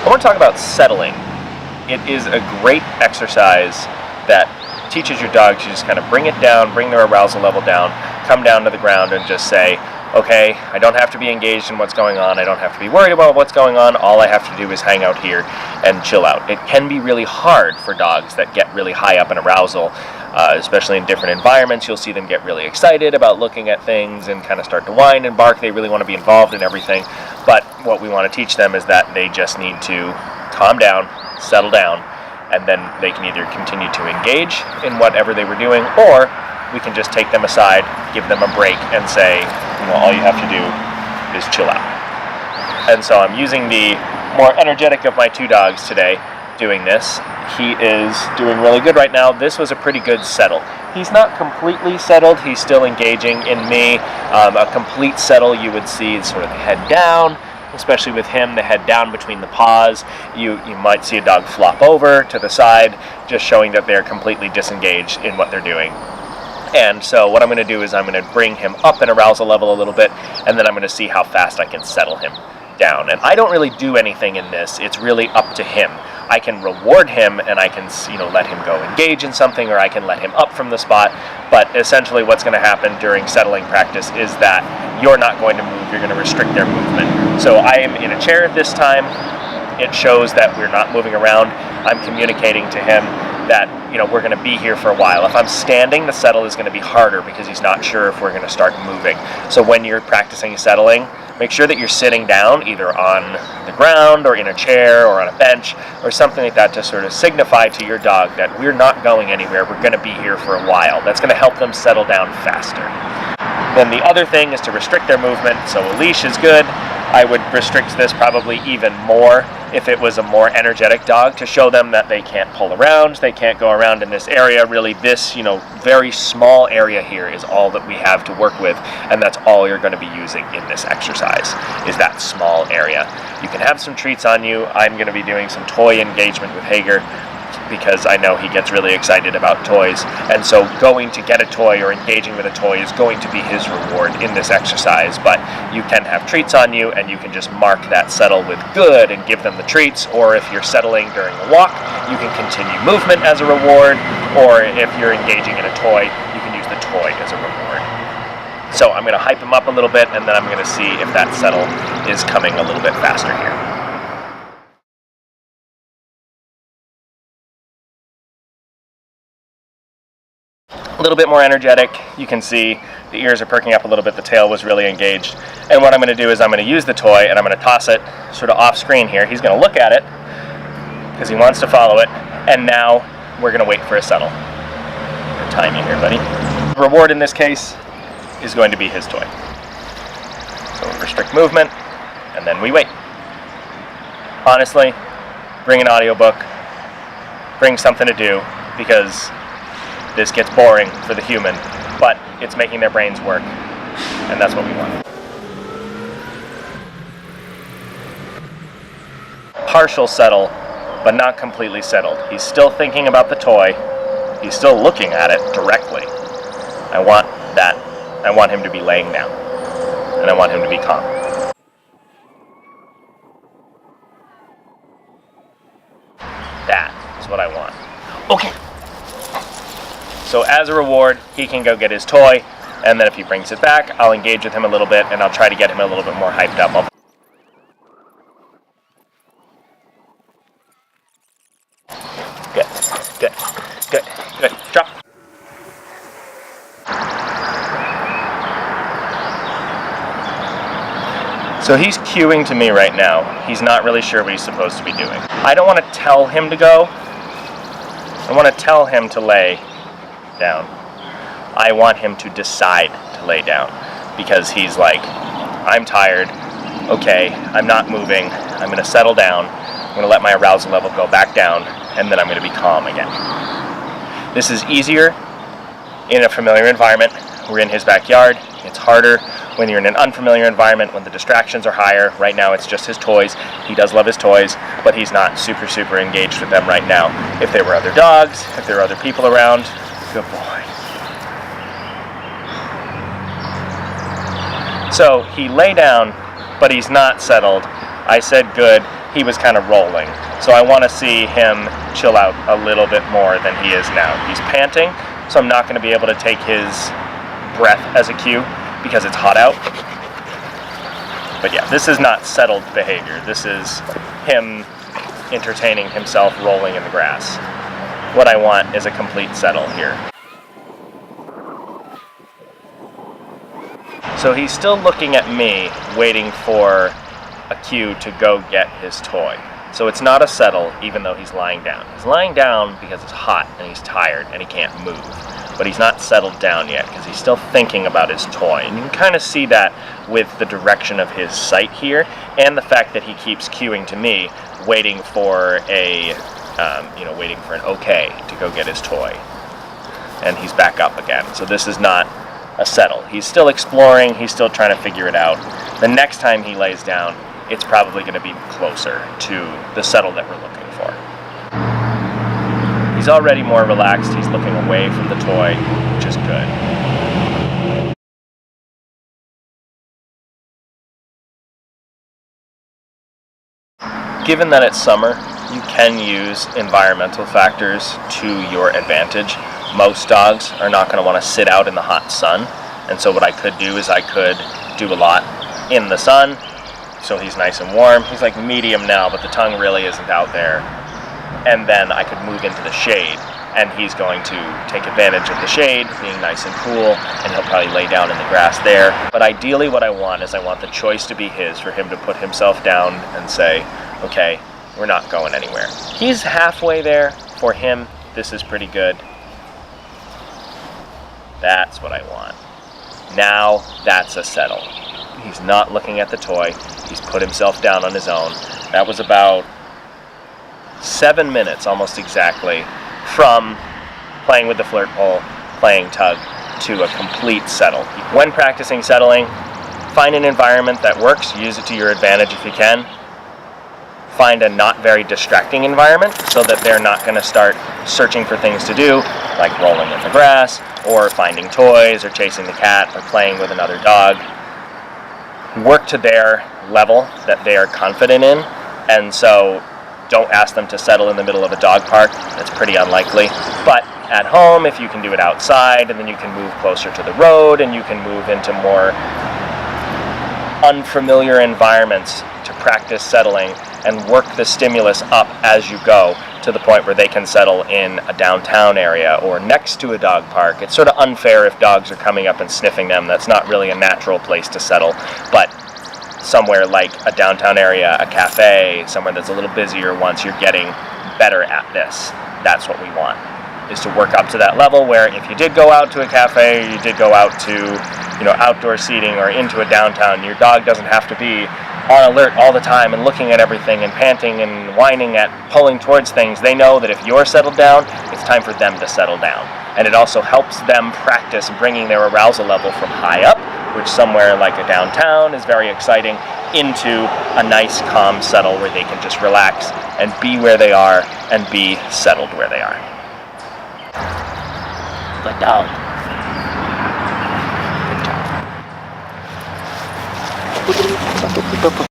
I want to talk about settling. It is a great exercise that teaches your dog to just kind of bring it down, bring their arousal level down, come down to the ground and just say, okay, I don't have to be engaged in what's going on, I don't have to be worried about what's going on, all I have to do is hang out here and chill out. It can be really hard for dogs that get really high up in arousal, especially in different environments. You'll see them get really excited about looking at things and kind of start to whine and bark. They really want to be involved in everything, but what we want to teach them is that they just need to calm down, settle down, and then they can either continue to engage in whatever they were doing, or we can just take them aside, give them a break, and say, all you have to do is chill out. And so I'm using the more energetic of my two dogs today doing this. He is doing really good right now. This was a pretty good settle. He's not completely settled. He's still engaging in me. A complete settle you would see is sort of the head down, especially with him, the head down between the paws. You might see a dog flop over to the side, just showing that they're completely disengaged in what they're doing. And so what I'm going to do is I'm going to bring him up in arousal level a little bit, and then I'm going to see how fast I can settle him down. And I don't really do anything in this. It's really up to him. I can reward him, and I can let him go engage in something, or I can let him up from the spot. But essentially what's going to happen during settling practice is that you're not going to move. You're going to restrict their movement. So I am in a chair this time. It shows that we're not moving around. I'm communicating to him that we're going to be here for a while. If I'm standing, the settle is going to be harder because he's not sure if we're going to start moving. So when you're practicing settling, make sure that you're sitting down either on the ground or in a chair or on a bench or something like that to sort of signify to your dog that we're not going anywhere, we're going to be here for a while. That's going to help them settle down faster. Then the other thing is to restrict their movement. So a leash is good. I would restrict this probably even more if it was a more energetic dog, to show them that they can't pull around, they can't go around in this area. Really, this very small area here is all that we have to work with, and that's all you're going to be using in this exercise, is that small area. You can have some treats on you. I'm going to be doing some toy engagement with Hager, because I know he gets really excited about toys, and so going to get a toy or engaging with a toy is going to be his reward in this exercise. But you can have treats on you, and you can just mark that settle with good and give them the treats, or if you're settling during a walk, you can continue movement as a reward, or if you're engaging in a toy, you can use the toy as a reward. So I'm going to hype him up a little bit, and then I'm going to see if that settle is coming a little bit faster here. A little bit more energetic. You can see the ears are perking up a little bit, the tail was really engaged. And what I'm going to do is I'm going to use the toy and I'm going to toss it sort of off screen here. He's going to look at it because he wants to follow it, and now we're going to wait for a settle. I'll time you here, buddy. The reward in this case is going to be his toy. So we restrict movement and then we wait. Honestly, bring an audiobook, bring something to do, because this gets boring for the human, but it's making their brains work, and that's what we want. Partial settle, but not completely settled. He's still thinking about the toy. He's still looking at it directly. I want that. I want him to be laying down, and I want him to be calm. That is what I want. Okay. So as a reward, he can go get his toy, and then if he brings it back, I'll engage with him a little bit, and I'll try to get him a little bit more hyped up. Good. Drop. So he's cueing to me right now. He's not really sure what he's supposed to be doing. I don't want to tell him to go. I want to tell him to lay down. I want him to decide to lay down, because he's like, I'm tired, okay, I'm not moving, I'm going to settle down, I'm going to let my arousal level go back down, and then I'm going to be calm again. This is easier in a familiar environment. We're in his backyard. It's harder when you're in an unfamiliar environment, when the distractions are higher. Right now it's just his toys. He does love his toys, but he's not super engaged with them right now. If there were other dogs, if there were other people around, good boy. So he lay down, but he's not settled. I said good. he was kind of rolling. So I want to see him chill out a little bit more than he is now. He's panting, so I'm not going to be able to take his breath as a cue because it's hot out. But yeah, this is not settled behavior. This is him entertaining himself rolling in the grass. What I want is a complete settle here. So he's still looking at me, waiting for a cue to go get his toy. So it's not a settle, even though he's lying down. He's lying down because it's hot and he's tired and he can't move. But he's not settled down yet because he's still thinking about his toy. And you can kind of see that with the direction of his sight here and the fact that he keeps cueing to me, waiting for waiting for an okay to go get his toy. And he's back up again. So this is not a settle. He's still exploring, he's still trying to figure it out. The next time he lays down, it's probably going to be closer to the settle that we're looking for. He's already more relaxed, he's looking away from the toy, which is good. Given that it's summer, you can use environmental factors to your advantage. Most dogs are not going to want to sit out in the hot sun, and so what I could do is I could do a lot in the sun, so he's nice and warm. He's like medium now, but the tongue really isn't out there. And then I could move into the shade, and he's going to take advantage of the shade, being nice and cool, and he'll probably lay down in the grass there. But ideally what I want is I want the choice to be his, for him to put himself down and say, okay, we're not going anywhere. He's halfway there. For him, this is pretty good. That's what I want. Now, that's a settle. He's not looking at the toy. He's put himself down on his own. That was about 7 minutes, almost exactly, from playing with the flirt pole, playing tug, to a complete settle. When practicing settling, find an environment that works. Use it to your advantage if you can. Find a not very distracting environment so that they're not going to start searching for things to do, like rolling in the grass, or finding toys, or chasing the cat, or playing with another dog. Work to their level that they are confident in, and so don't ask them to settle in the middle of a dog park. That's pretty unlikely. But at home, if you can do it outside, and then you can move closer to the road, and you can move into more unfamiliar environments to practice settling and work the stimulus up as you go to the point where they can settle in a downtown area or next to a dog park. It's sort of unfair if dogs are coming up and sniffing them. That's not really a natural place to settle, but somewhere like a downtown area, a cafe, somewhere that's a little busier once you're getting better at this. That's what we want, is to work up to that level where if you did go out to a cafe, or you did go out to, outdoor seating or into a downtown, your dog doesn't have to be on alert all the time and looking at everything and panting and whining at pulling towards things. They know that if you're settled down, it's time for them to settle down. And it also helps them practice bringing their arousal level from high up, which somewhere like a downtown is very exciting, into a nice calm settle where they can just relax and be where they are and be settled where they are. Good dog. Good job.